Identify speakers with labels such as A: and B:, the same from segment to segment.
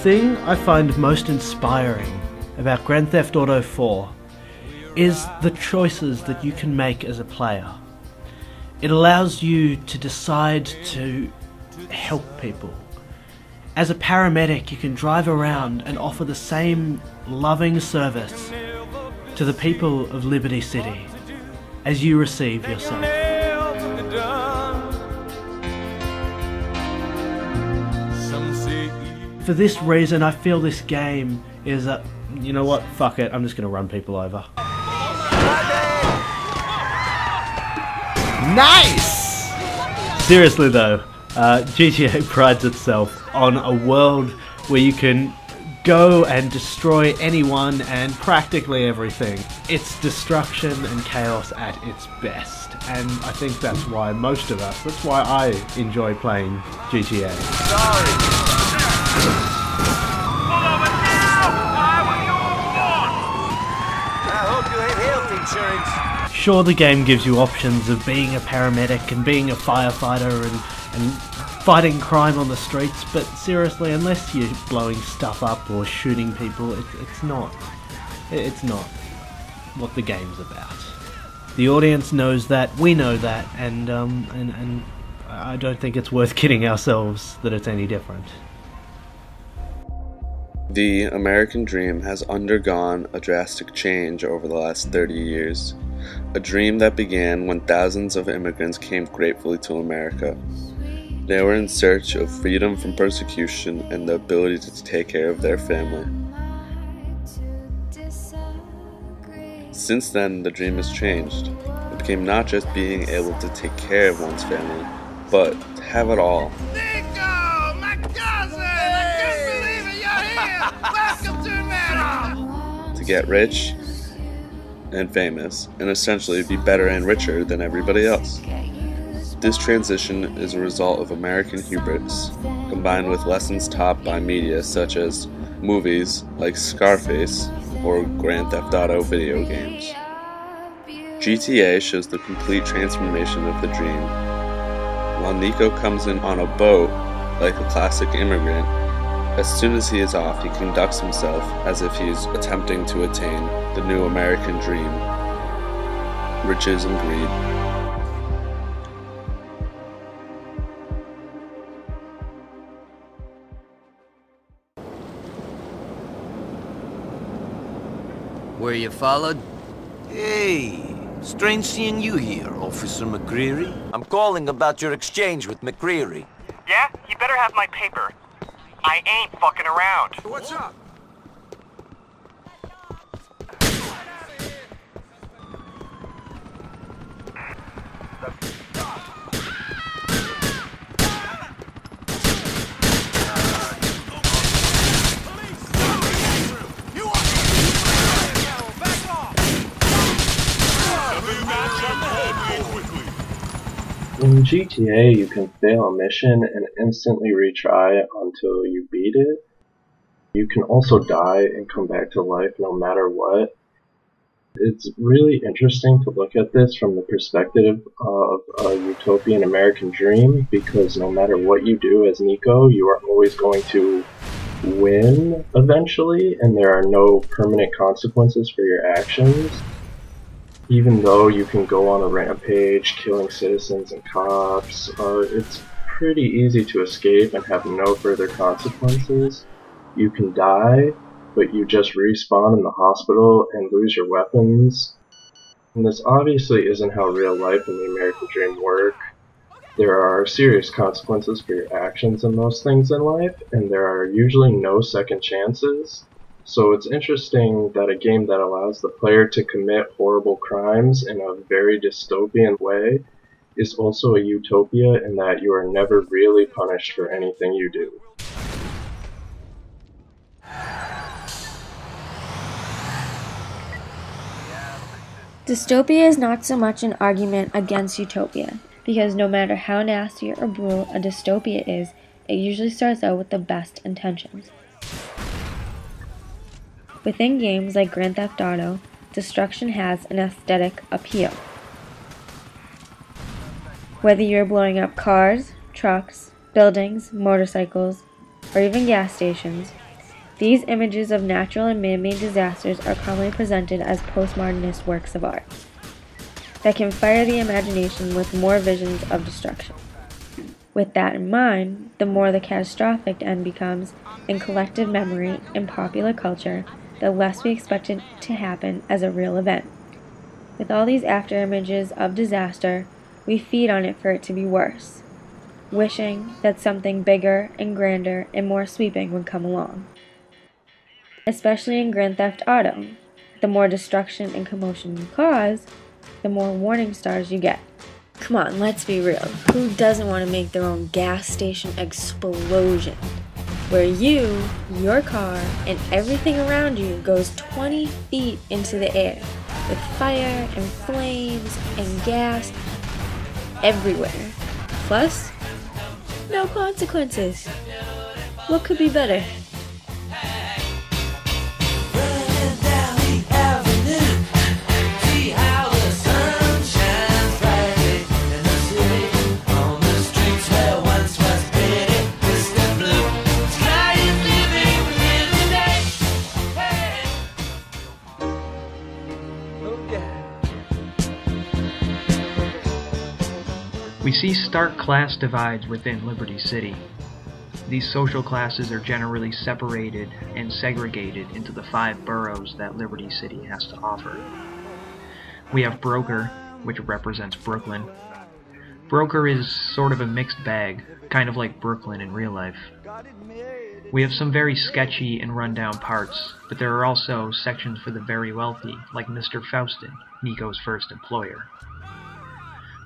A: thing I find most inspiring about Grand Theft Auto 4 is the choices that you can make as a player. It allows you to decide to help people. As a paramedic, you can drive around and offer the same loving service to the people of Liberty City as you receive yourself. For this reason, I feel this game is a... You know what? Fuck it. I'm just going to run people over.
B: Nice!
A: Seriously though, GTA prides itself on a world where you can go and destroy anyone and practically everything. It's destruction and chaos at its best, and I think that's why most of us, that's why I enjoy playing GTA.
B: Sorry.
A: Sure, the game gives you options of being a paramedic and being a firefighter and fighting crime on the streets, but seriously, unless you're blowing stuff up or shooting people, it's not what the game's about. The audience knows that, we know that, and I don't think it's worth kidding ourselves that it's any different.
C: The American dream has undergone a drastic change over the last 30 years. A dream that began when thousands of immigrants came gratefully to America. They were in search of freedom from persecution and the ability to take care of their family. Since then, the dream has changed. It became not just being able to take care of one's family, but to have it all.
B: Nico, my cousin! I can't believe it, you're here! Welcome to America!
C: To get rich and famous, and essentially be better and richer than everybody else. This transition is a result of American hubris, combined with lessons taught by media such as movies like Scarface or Grand Theft Auto video games. GTA shows the complete transformation of the dream. While Nico comes in on a boat like a classic immigrant, as soon as he is off, he conducts himself as if he is attempting to attain the new American dream, riches and greed.
D: Were you followed?
E: Hey, strange seeing you here, Officer McCreary. I'm calling about your exchange with McCreary.
F: Yeah? You better have my paper. I ain't fucking around.
B: What's up?
G: In GTA, you can fail a mission and instantly retry it until you beat it. You can also die and come back to life no matter what. It's really interesting to look at this from the perspective of a utopian American dream, because no matter what you do as Nico, you are always going to win eventually, and there are no permanent consequences for your actions. Even though you can go on a rampage, killing citizens and cops, it's pretty easy to escape and have no further consequences. You can die, but you just respawn in the hospital and lose your weapons. And this obviously isn't how real life and the American dream work. There are serious consequences for your actions in most things in life, and there are usually no second chances. So it's interesting that a game that allows the player to commit horrible crimes in a very dystopian way is also a utopia in that you are never really punished for anything you do.
H: Dystopia is not so much an argument against utopia, because no matter how nasty or brutal a dystopia is, it usually starts out with the best intentions. Within games like Grand Theft Auto, destruction has an aesthetic appeal. Whether you're blowing up cars, trucks, buildings, motorcycles, or even gas stations, These images of natural and man-made disasters are commonly presented as postmodernist works of art that can fire the imagination with more visions of destruction. With that in mind, the more the catastrophic end becomes in collective memory and popular culture, the less we expect it to happen as a real event. With all these after images of disaster, we feed on it for it to be worse, wishing that something bigger and grander and more sweeping would come along. Especially in Grand Theft Auto, the more destruction and commotion you cause, the more warning stars you get. Come on, let's be real. Who doesn't want to make their own gas station explosion? Where you, your car, and everything around you goes 20 feet into the air, with fire and flames and gas everywhere. Plus, no consequences. What could be better?
I: We see stark class divides within Liberty City. These social classes are generally separated and segregated into the 5 boroughs that Liberty City has to offer. We have Broker, which represents Brooklyn. Broker is sort of a mixed bag, kind of like Brooklyn in real life. We have some very sketchy and rundown parts, but there are also sections for the very wealthy, like Mr. Faustin, Nico's first employer.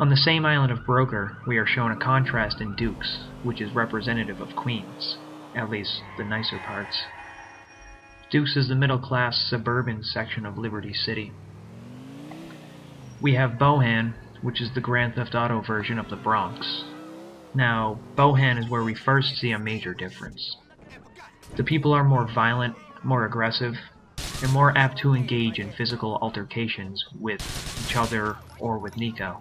I: On the same island of Broker, we are shown a contrast in Dukes, which is representative of Queens, at least the nicer parts. Dukes is the middle-class suburban section of Liberty City. We have Bohan, which is the Grand Theft Auto version of the Bronx. Now, Bohan is where we first see a major difference. The people are more violent, more aggressive, and more apt to engage in physical altercations with each other or with Nico.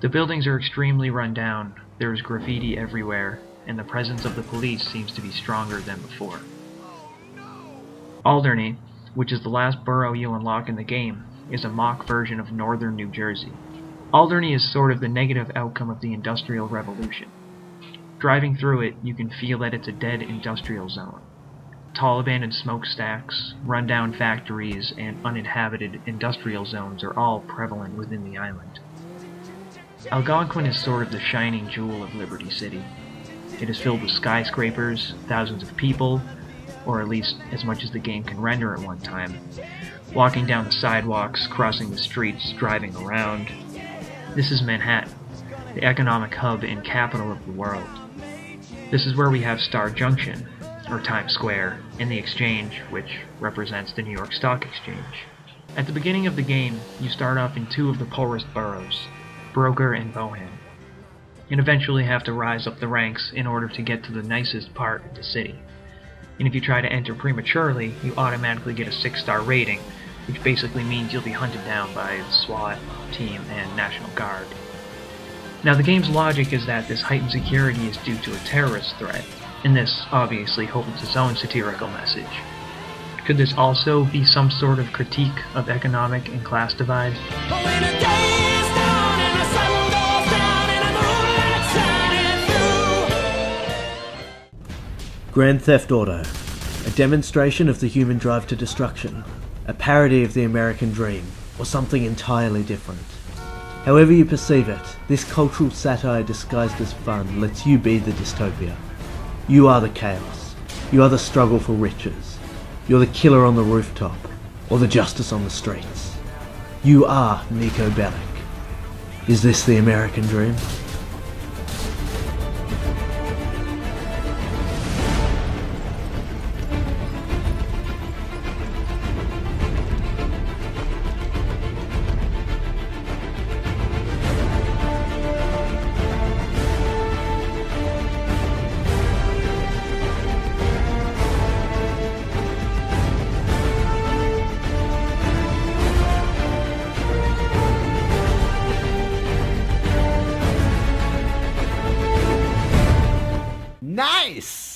I: The buildings are extremely run down, there is graffiti everywhere, and the presence of the police seems to be stronger than before. Alderney, which is the last borough you unlock in the game, is a mock version of northern New Jersey. Alderney is sort of the negative outcome of the Industrial Revolution. Driving through it, you can feel that it's a dead industrial zone. Tall abandoned smokestacks, run-down factories, and uninhabited industrial zones are all prevalent within the island. Algonquin is sort of the shining jewel of Liberty City. It is filled with skyscrapers, thousands of people, or at least as much as the game can render at one time, walking down the sidewalks, crossing the streets, driving around. This is Manhattan, the economic hub and capital of the world. This is where we have Star Junction, or Times Square, and the Exchange, which represents the New York Stock Exchange. At the beginning of the game, you start off in 2 of the poorest boroughs, Broker and Bohan, and eventually have to rise up the ranks in order to get to the nicest part of the city. And if you try to enter prematurely, you automatically get a 6-star rating, which basically means you'll be hunted down by the SWAT team and National Guard. Now, the game's logic is that this heightened security is due to a terrorist threat, and this obviously holds its own satirical message. Could this also be some sort of critique of economic and class divide?
A: Grand Theft Auto, a demonstration of the human drive to destruction, a parody of the American dream, or something entirely different. However you perceive it, this cultural satire disguised as fun lets you be the dystopia. You are the chaos. You are the struggle for riches. You're the killer on the rooftop, or the justice on the streets. You are Nico Bellic. Is this the American dream?
B: Nice!